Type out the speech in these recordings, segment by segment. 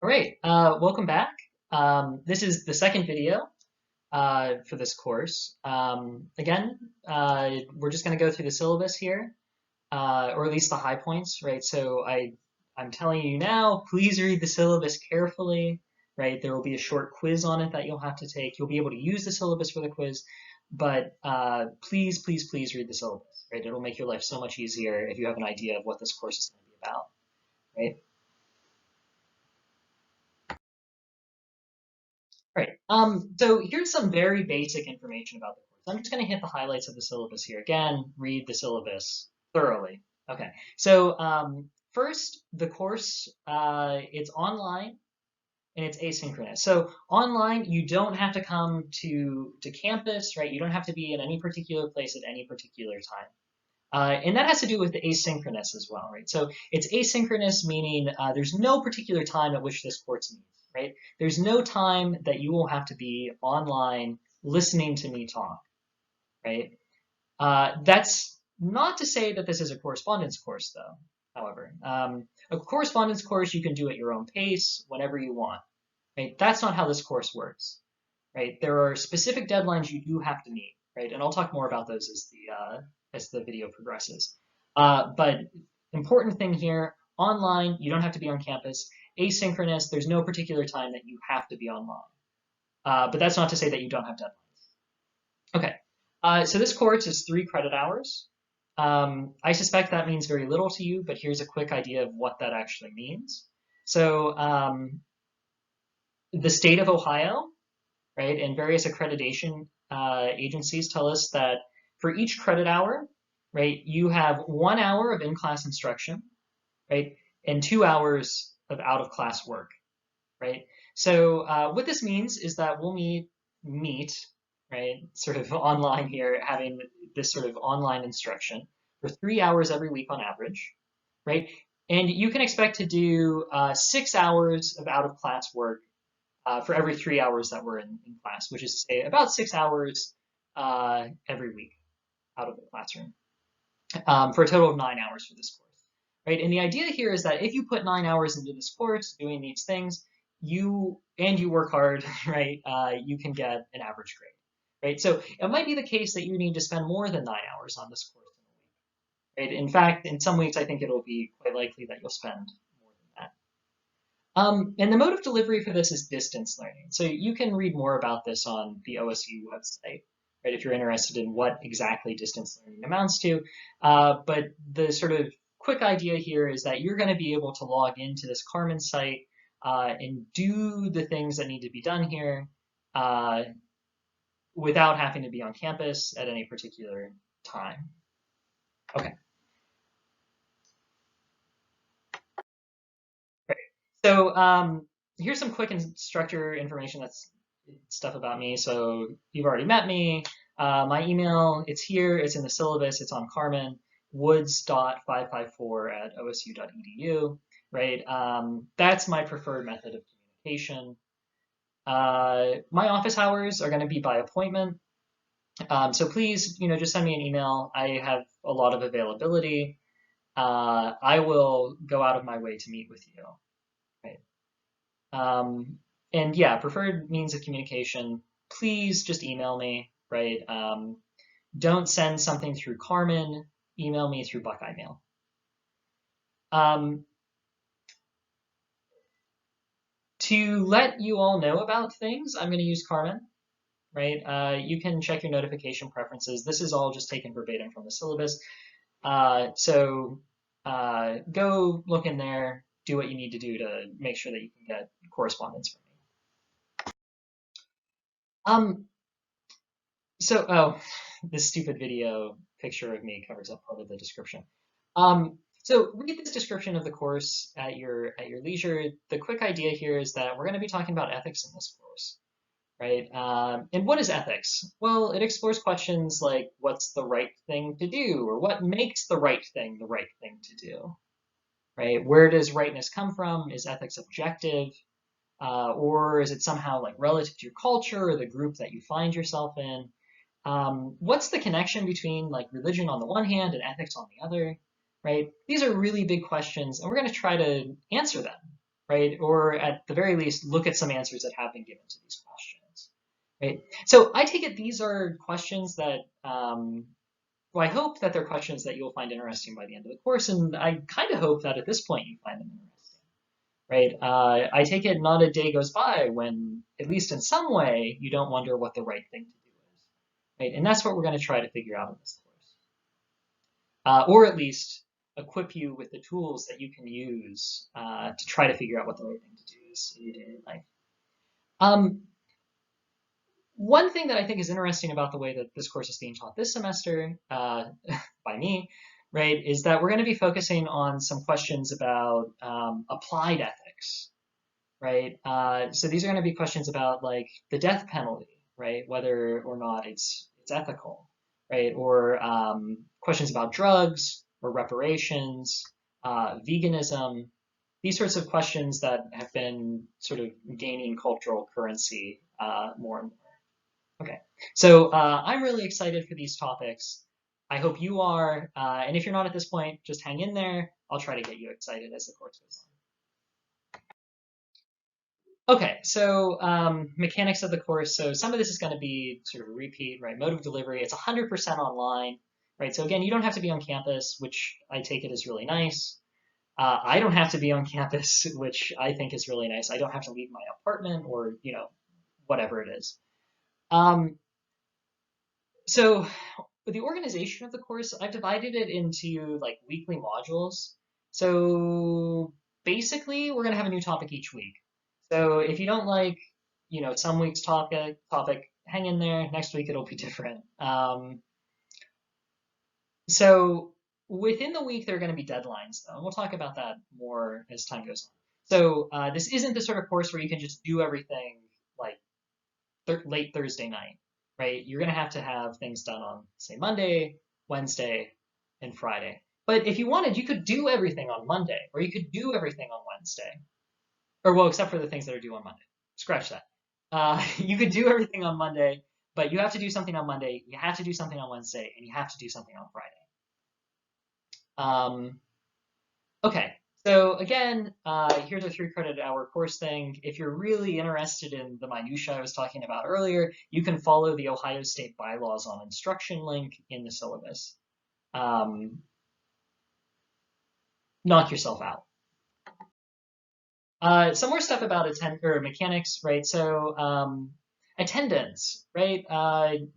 All right, welcome back. This is the second video for this course. Again, we're just going to go through the syllabus here, or at least the high points, right? I'm telling you now, please read the syllabus carefully, right? There will be a short quiz on it that you'll have to take. You'll be able to use the syllabus for the quiz, but please, please, please read the syllabus, right? It'll make your life so much easier if you have an idea of what this course is going to be about, right? Right. So here's some very basic information about the course. I'm just going to hit the highlights of the syllabus here. Again, read the syllabus thoroughly. Okay. First, the course, it's online and it's asynchronous. So online, you don't have to come to campus, right? You don't have to be in any particular place at any particular time. And that has to do with the asynchronous as well, right? So it's asynchronous, meaning there's no particular time at which this course meets, right? There's no time that you will have to be online listening to me talk, right? That's not to say that this is a correspondence course, though, however. A correspondence course you can do at your own pace, whenever you want, right? That's not how this course works, right? There are specific deadlines you do have to meet, right? And I'll talk more about those as the video progresses. But important thing here, online, you don't have to be on campus. Asynchronous, there's no particular time that you have to be online. But that's not to say that you don't have deadlines. Okay, so this course is 3 credit hours. I suspect that means very little to you, but here's a quick idea of what that actually means. So the state of Ohio, right, and various accreditation agencies tell us that for each credit hour, right, you have 1 hour of in-class instruction, right, and 2 hours of out-of-class work, right? So what this means is that we'll meet, right, sort of online here, having this sort of online instruction for 3 hours every week on average, right? And you can expect to do 6 hours of out-of-class work for every 3 hours that we're in class, which is to say about 6 hours every week out of the classroom, for a total of 9 hours for this course, right? And the idea here is that if you put 9 hours into this course doing these things, you work hard, right? You can get an average grade, right? So it might be the case that you need to spend more than 9 hours on this course in a week, right? In fact, in some weeks, I think it'll be quite likely that you'll spend more than that. And the mode of delivery for this is distance learning. So you can read more about this on the OSU website, right, if you're interested in what exactly distance learning amounts to. But the sort of quick idea here is that you're going to be able to log into this Carmen site and do the things that need to be done here without having to be on campus at any particular time. Okay. So here's some quick instructor information. That's stuff about me. So you've already met me. My email, it's here. It's in the syllabus. It's on Carmen, woods.554@osu.edu, right? That's my preferred method of communication. My office hours are going to be by appointment. So please, just send me an email. I have a lot of availability. I will go out of my way to meet with you. And yeah, preferred means of communication, please just email me, right? Don't send something through Carmen, email me through Buckeye Mail. To let you all know about things, I'm going to use Carmen, right? You can check your notification preferences. This is all just taken verbatim from the syllabus. So go look in there, do what you need to do to make sure that you can get correspondence from me. This stupid video picture of me covers up part of the description. So read this description of the course at your leisure. The quick idea here is that we're going to be talking about ethics in this course, right? And what is ethics? Well, it explores questions like what's the right thing to do, or what makes the right thing to do, right? Where does rightness come from? Is ethics objective? Or is it somehow like relative to your culture or the group that you find yourself in? What's the connection between like religion on the one hand and ethics on the other, right? These are really big questions, and we're going to try to answer them, right? Or at the very least, look at some answers that have been given to these questions, right? So I take it these are questions that, well, I hope that they're questions that you'll find interesting by the end of the course, and I kind of hope that at this point you find them interesting, right? I take it not a day goes by when, at least in some way, you don't wonder what the right thing to do is, right? And that's what we're going to try to figure out in this course, or at least equip you with the tools that you can use to try to figure out what the right thing to do is in your daily life. One thing that I think is interesting about the way that this course is being taught this semester by me, right, is that we're going to be focusing on some questions about applied ethics, right? So these are going to be questions about like the death penalty, right, whether or not it's ethical, right, or questions about drugs or reparations, veganism, these sorts of questions that have been sort of gaining cultural currency more and more. Okay, so I'm really excited for these topics. I hope you are, and if you're not at this point, just hang in there. I'll try to get you excited as the course goes on. Okay, so mechanics of the course. So some of this is going to be sort of a repeat, right? Mode of delivery. It's 100% online, right? So again, you don't have to be on campus, which I take it is really nice. I don't have to be on campus, which I think is really nice. I don't have to leave my apartment or, whatever it is. So the organization of the course, I've divided it into like weekly modules. So basically, we're going to have a new topic each week. So if you don't like, some week's topic, hang in there. Next week it'll be different. So within the week, there are going to be deadlines, though, and we'll talk about that more as time goes on. So this isn't the sort of course where you can just do everything like late Thursday night, right? You're going to have things done on, say, Monday, Wednesday, and Friday. But if you wanted, you could do everything on Monday, or you could do everything on Wednesday. Or, well, except for the things that are due on Monday. Scratch that. You could do everything on Monday, but you have to do something on Monday, you have to do something on Wednesday, and you have to do something on Friday. Okay, so again, here's a 3 credit hour course thing. If you're really interested in the minutia I was talking about earlier, you can follow the Ohio State bylaws on instruction link in the syllabus. Knock yourself out. Some more stuff about mechanics, right? So attendance, right?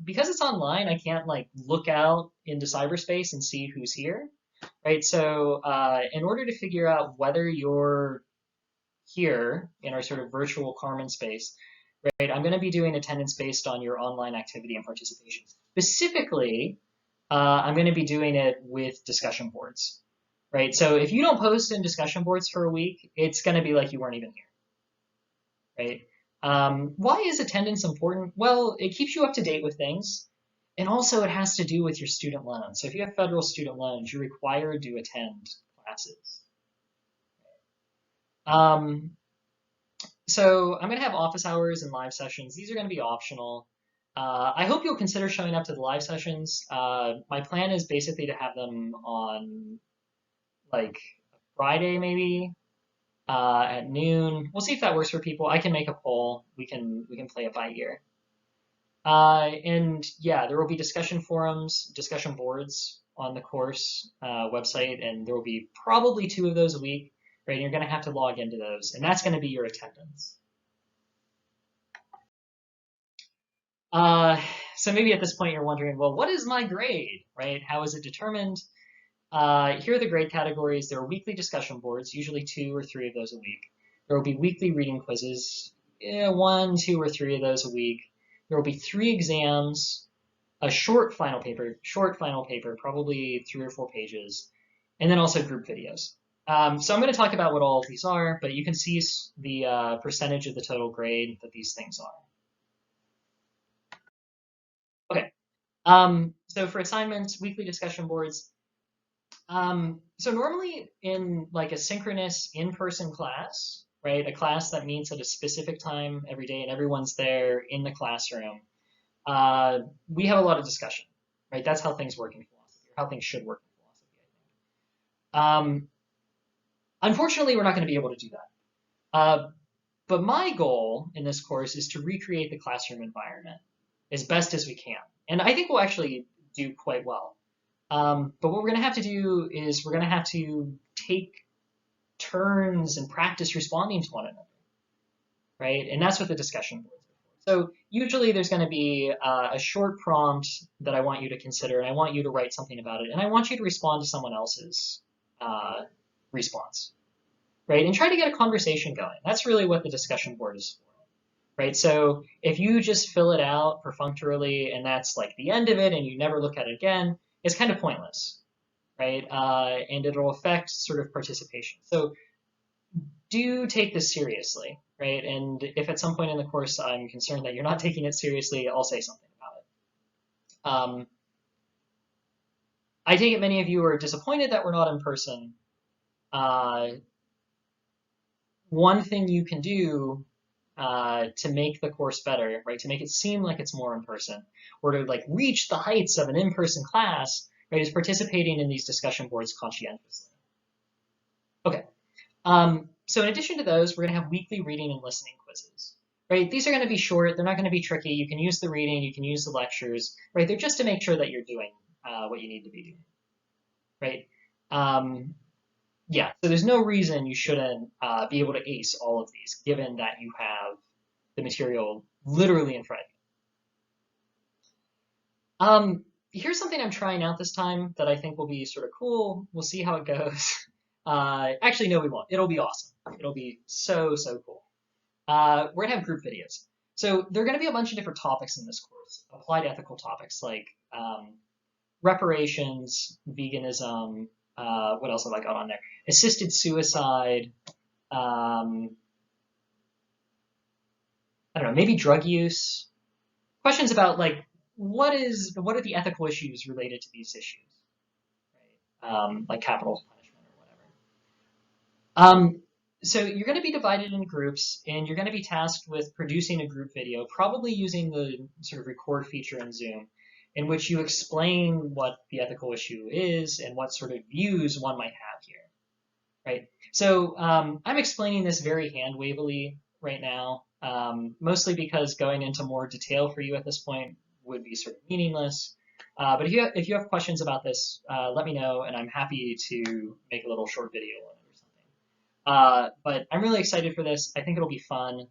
Because it's online, I can't like look out into cyberspace and see who's here, right? So in order to figure out whether you're here in our sort of virtual Carmen space, right, I'm going to be doing attendance based on your online activity and participation. Specifically, I'm going to be doing it with discussion boards, right? So if you don't post in discussion boards for a week, it's going to be like you weren't even here, right? Why is attendance important? Well, it keeps you up to date with things. And also it has to do with your student loans. So if you have federal student loans, you're required to attend classes. So I'm going to have office hours and live sessions. These are going to be optional. I hope you'll consider showing up to the live sessions. My plan is basically to have them on like Friday maybe at noon. We'll see if that works for people. I can make a poll. We can play it by ear. And yeah, there will be discussion forums, discussion boards on the course website, and there will be probably 2 of those a week. Right, you're going to have to log into those, and that's going to be your attendance. So maybe at this point you're wondering, well, what is my grade, right? How is it determined? Here are the grade categories. There are weekly discussion boards, usually 2 or 3 of those a week. There will be weekly reading quizzes, 1, 2, or 3 of those a week. There will be 3 exams, a short final paper, probably 3 or 4 pages, and then also group videos. So I'm going to talk about what all of these are, but you can see the percentage of the total grade that these things are. Okay. So for assignments, weekly discussion boards. So normally in like a synchronous in-person class, right, a class that meets at a specific time every day and everyone's there in the classroom, we have a lot of discussion, right? That's how things work in philosophy, or how things should work in philosophy, I think. Unfortunately, we're not going to be able to do that, But my goal in this course is to recreate the classroom environment as best as we can. And I think we'll actually do quite well. But what we're going to have to do is we're going to have to take turns and practice responding to one another, right? And that's what the discussion boards are for. So usually there's going to be a short prompt that I want you to consider, and I want you to write something about it, and I want you to respond to someone else's response, right? And try to get a conversation going. That's really what the discussion board is for, right? So if you just fill it out perfunctorily and that's like the end of it and you never look at it again, it's kind of pointless, right? And it'll affect sort of participation. So do take this seriously, right? And if at some point in the course I'm concerned that you're not taking it seriously, I'll say something about it. I take it many of you are disappointed that we're not in person. One thing you can do to make the course better, right, to make it seem like it's more in person, or to like reach the heights of an in-person class, right, is participating in these discussion boards conscientiously. Okay. So in addition to those, we're going to have weekly reading and listening quizzes, right? These are going to be short. They're not going to be tricky. You can use the reading. You can use the lectures, right? They're just to make sure that you're doing what you need to be doing, right? Yeah, so there's no reason you shouldn't be able to ace all of these, given that you have the material literally in front of you. Here's something I'm trying out this time that I think will be sort of cool. We'll see how it goes. Actually, no, we won't. It'll be awesome. It'll be so, so cool. We're going to have group videos. So there are going to be a bunch of different topics in this course, applied ethical topics like reparations, veganism, what else have I got on there? Assisted suicide, I don't know, maybe drug use. Questions about like what are the ethical issues related to these issues, right? Like capital punishment or whatever. So you're going to be divided into groups, and you're going to be tasked with producing a group video, probably using the sort of record feature in Zoom, in which you explain what the ethical issue is and what sort of views one might have here, right? So I'm explaining this very hand-wavily right now, mostly because going into more detail for you at this point would be sort of meaningless. But if you have questions about this, let me know, and I'm happy to make a little short video on it or something. But I'm really excited for this. I think it'll be fun.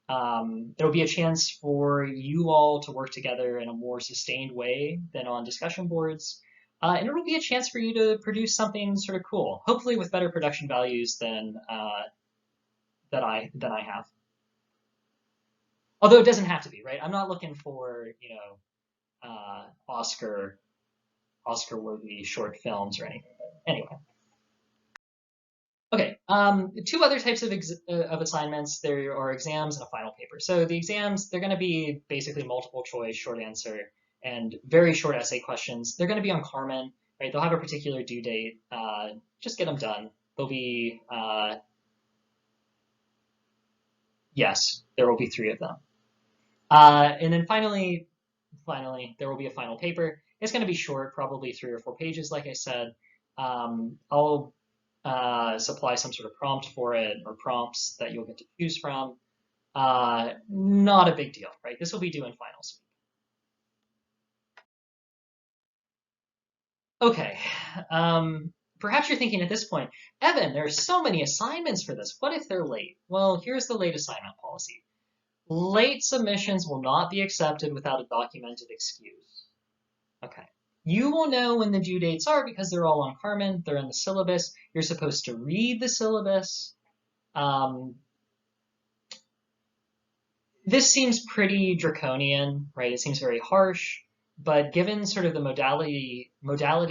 It'll be a chance for you all to work together in a more sustained way than on discussion boards. And it'll be a chance for you to produce something sort of cool, hopefully with better production values than that I have. Although it doesn't have to be, right? I'm not looking for, Oscar-worthy short films or anything. But anyway. Okay, two other types of assignments. There are exams and a final paper. So the exams, they're going to be basically multiple choice, short answer, and very short essay questions. They're going to be on Carmen, right? They'll have a particular due date. Just get them done. They'll be, yes, there will be 3 of them. And then finally, there will be a final paper. It's going to be short, probably 3 or 4 pages, like I said. I'll supply some sort of prompt for it, or prompts that you'll get to choose from. Not a big deal, right? This will be due in finals. Okay. Perhaps you're thinking at this point, Evan, there are so many assignments for this. What if they're late? Well, here's the late assignment policy. Late submissions will not be accepted without a documented excuse. Okay. You will know when the due dates are because they're all on Carmen. They're in the syllabus. You're supposed to read the syllabus. This seems pretty draconian, right? It seems very harsh, but given sort of the modality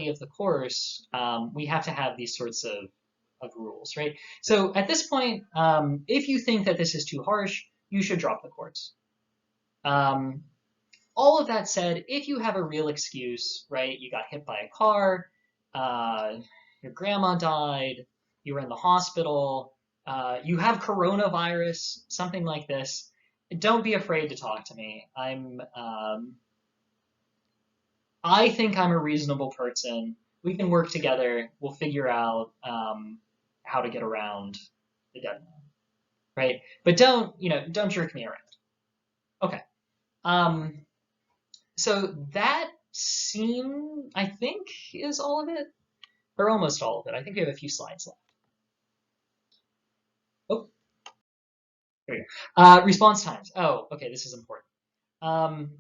of the course, we have to have these sorts of rules, right? So at this point, if you think that this is too harsh, you should drop the course. All of that said, if you have a real excuse, right, you got hit by a car, your grandma died, you were in the hospital, you have coronavirus, something like this, don't be afraid to talk to me. I think I'm a reasonable person. We can work together. We'll figure out how to get around the deadline. right? But don't jerk me around. Okay. Um, so that I think, is all of it, or almost all of it. I think we have a few slides left. Oh, there we go. Response times. Oh, okay, this is important. Um,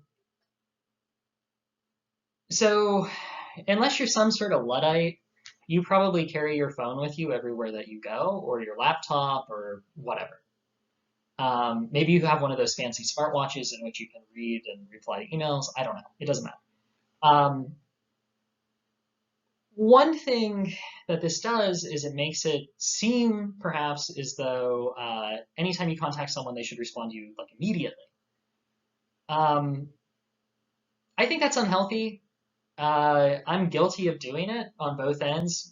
so unless you're some sort of Luddite, you probably carry your phone with you everywhere that you go, or your laptop, or whatever. Maybe you have one of those fancy smartwatches in which you can read and reply to emails. I don't know. It doesn't matter. One thing that this does is it makes it seem perhaps as though anytime you contact someone, they should respond to you like immediately. Um, I think that's unhealthy. I'm guilty of doing it on both ends.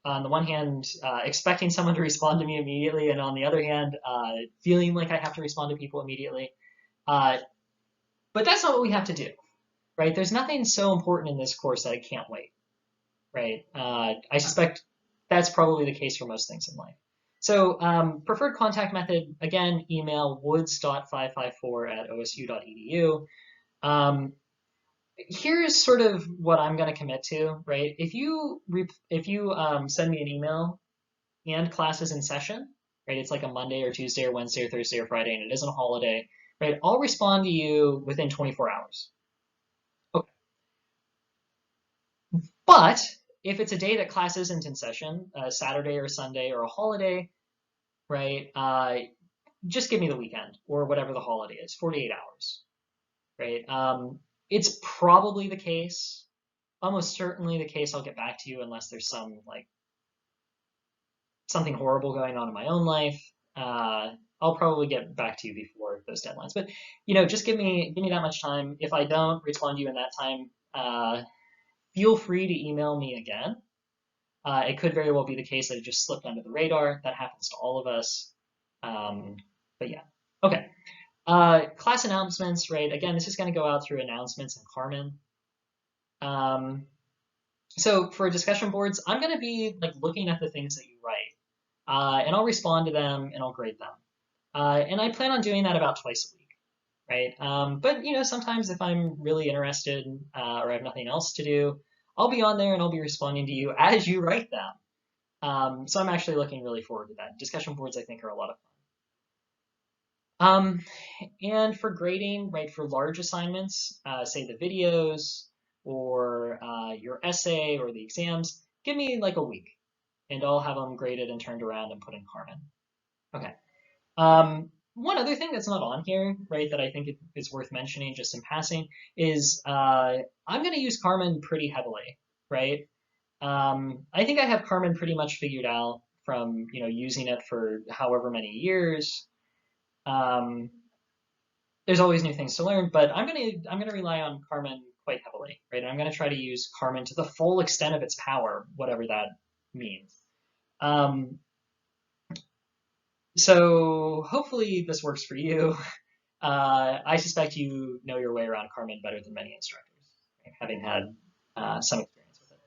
On the one hand, expecting someone to respond to me immediately, and on the other hand, feeling like I have to respond to people immediately. Uh, but that's not what we have to do, right? There's nothing so important in this course that I can't wait, right? I suspect that's probably the case for most things in life. So preferred contact method, again, email woods.554@osu.edu. Here's sort of what I'm going to commit to, right? If you send me an email and class is in session, right? It's like a Monday or Tuesday or Wednesday or Thursday or Friday, and it isn't a holiday, right? I'll respond to you within 24 hours. Okay. But if it's a day that class isn't in session, a Saturday or Sunday or a holiday, right? Just give me the weekend or whatever the holiday is, 48 hours, right? It's probably the case, almost certainly the case I'll get back to you unless there's something horrible going on in my own life. I'll probably get back to you before those deadlines. But just give me that much time. If I don't respond to you in that time, feel free to email me again. It could very well be the case that it just slipped under the radar. That happens to all of us. But yeah, okay. Class announcements, right? Again, this is going to go out through announcements and Carmen. So for discussion boards, I'm going to be looking at the things that you write, and I'll respond to them and I'll grade them. And I plan on doing that about twice a week, right? But sometimes if I'm really interested or I have nothing else to do, I'll be on there and I'll be responding to you as you write them. So I'm actually looking really forward to that. Discussion boards, I think, are a lot of fun. And for grading, right, for large assignments, say the videos or your essay or the exams, give me like a week and I'll have them graded and turned around and put in Carmen. Okay. One other thing that's not on here, right, that I think is worth mentioning just in passing is I'm going to use Carmen pretty heavily, right? I think I have Carmen pretty much figured out from using it for however many years. There's always new things to learn, but I'm gonna rely on Carmen quite heavily, right? And I'm gonna try to use Carmen to the full extent of its power, whatever that means. So hopefully this works for you. I suspect you know your way around Carmen better than many instructors, right? Having had some experience with it.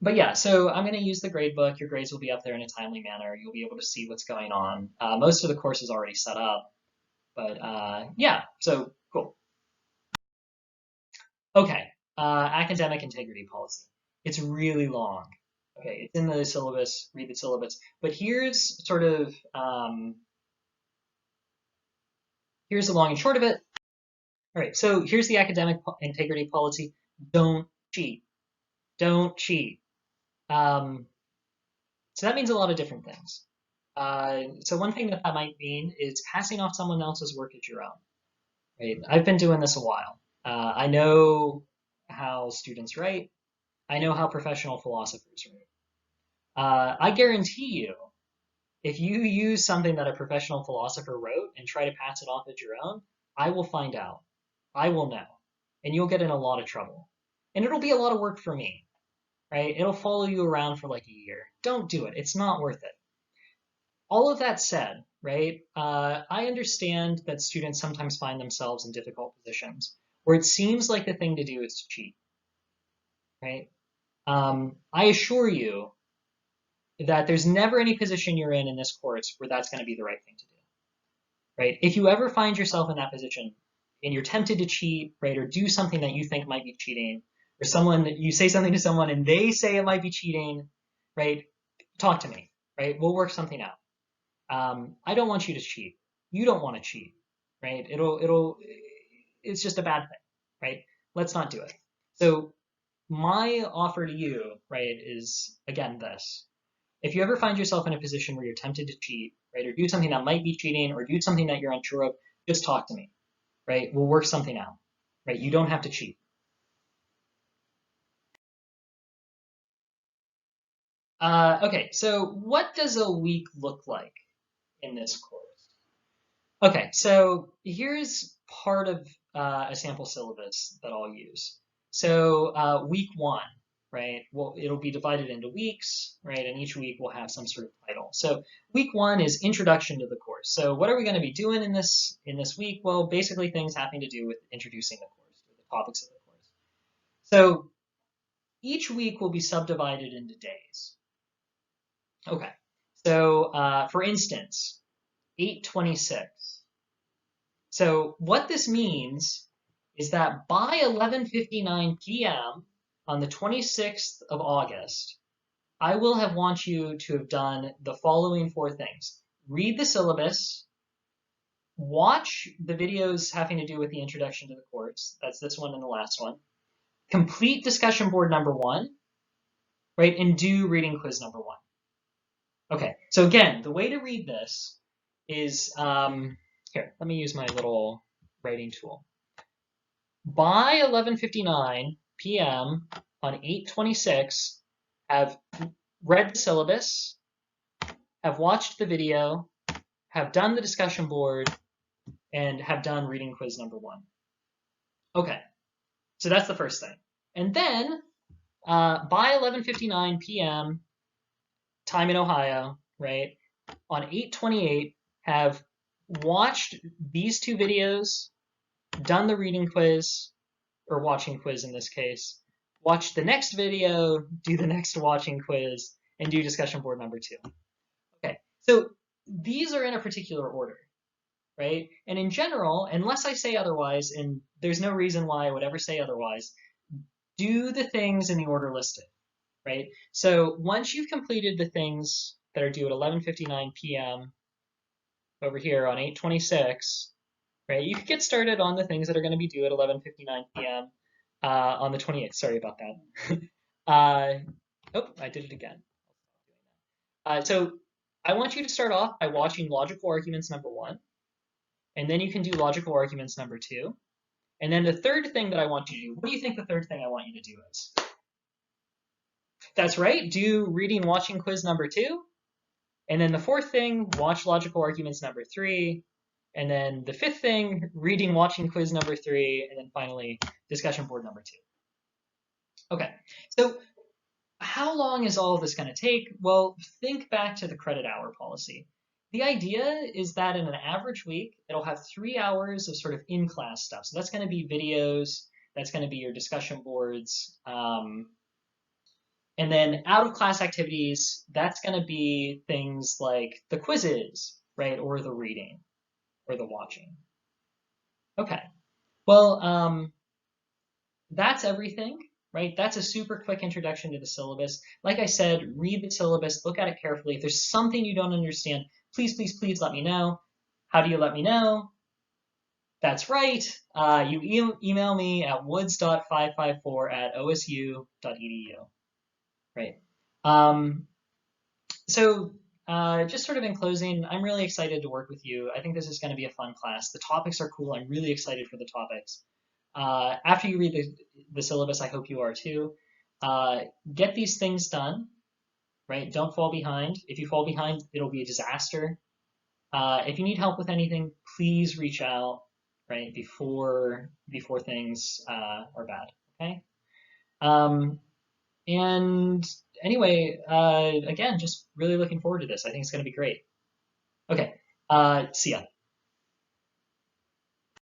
But yeah, so I'm going to use the gradebook. Your grades will be up there in a timely manner. You'll be able to see what's going on. Most of the course is already set up, but yeah, so cool. Okay, academic integrity policy. It's really long. Okay, it's in the syllabus. Read the syllabus. But here's sort of here's the long and short of it. All right, so here's the academic integrity policy. Don't cheat. Don't cheat. So that means a lot of different things. So one thing that might mean is passing off someone else's work as your own. Right? I've been doing this a while. I know how students write. I know how professional philosophers write. I guarantee you, if you use something that a professional philosopher wrote and try to pass it off as your own, I will find out. I will know. And you'll get in a lot of trouble. And it'll be a lot of work for me, right? It'll follow you around for like a year. Don't do it. It's not worth it. All of that said, right, I understand that students sometimes find themselves in difficult positions where it seems like the thing to do is to cheat, right? I assure you, that there's never any position you're in this course where that's going to be the right thing to do, right? If you ever find yourself in that position and you're tempted to cheat, right, or do something that you think might be cheating, or you say something to someone and they say it might be cheating, right? Talk to me, right? We'll work something out. I don't want you to cheat. You don't want to cheat, right? It's just a bad thing, right? Let's not do it. So my offer to you, right, is again this. If you ever find yourself in a position where you're tempted to cheat, right, or do something that might be cheating, or do something that you're unsure of, just talk to me, right? We'll work something out, right? You don't have to cheat. Okay, so what does a week look like in this course? Okay, so here's part of a sample syllabus that I'll use. So week one, right? Well, it'll be divided into weeks, right? And each week will have some sort of title. So week one is introduction to the course. So what are we going to be doing in this week? Well, basically things having to do with introducing the course, or the topics of the course. So each week will be subdivided into days. Okay, so for instance, 826. So what this means is that by 11:59 p.m. on the 26th of August, I will have want you to have done the following four things. Read the syllabus, watch the videos having to do with the introduction to the course. That's this one and the last one. Complete discussion board number one, right? And do reading quiz number one. Okay, so again, the way to read this is, here, let me use my little writing tool. By 11:59 p.m. on 8/26, have read the syllabus, have watched the video, have done the discussion board, and have done reading quiz number one. Okay, so that's the first thing. And then by 11:59 p.m. time in Ohio, right, on 8/28, have watched these two videos, done the reading quiz, or watching quiz in this case, watch the next video, do the next watching quiz, and do discussion board number two. Okay, so these are in a particular order, right? And in general, unless I say otherwise, and there's no reason why I would ever say otherwise, do the things in the order listed, right? So once you've completed the things that are due at 11:59 p.m. over here on 8/26, right? You could get started on the things that are going to be due at 11:59 p.m. On the 28th. Sorry about that. Oh, I did it again. So I want you to start off by watching logical arguments number one, and then you can do logical arguments number two. And then the third thing that I want you to do, what do you think the third thing I want you to do is? That's right, do reading watching quiz number two. And then the fourth thing, watch logical arguments number three. And then the fifth thing, reading watching quiz number three. And then finally, discussion board number two. Okay, so how long is all of this going to take? Well, think back to the credit hour policy. The idea is that in an average week, it'll have 3 hours of sort of in-class stuff. So that's going to be videos, that's going to be your discussion boards, and then out of class activities, that's going to be things like the quizzes, right? Or the reading or the watching. Okay, well, that's everything, right? That's a super quick introduction to the syllabus. Like I said, read the syllabus, look at it carefully. If there's something you don't understand, please, please, please let me know. How do you let me know? That's right. You email me at woods.554@osu.edu. Right. So just sort of in closing, I'm really excited to work with you. I think this is going to be a fun class. The topics are cool. I'm really excited for the topics. After you read the syllabus, I hope you are too. Get these things done, right? Don't fall behind. If you fall behind, it'll be a disaster. If you need help with anything, please reach out, right, before things are bad, okay? And anyway, again, just really looking forward to this. I think it's going to be great. Okay, see ya.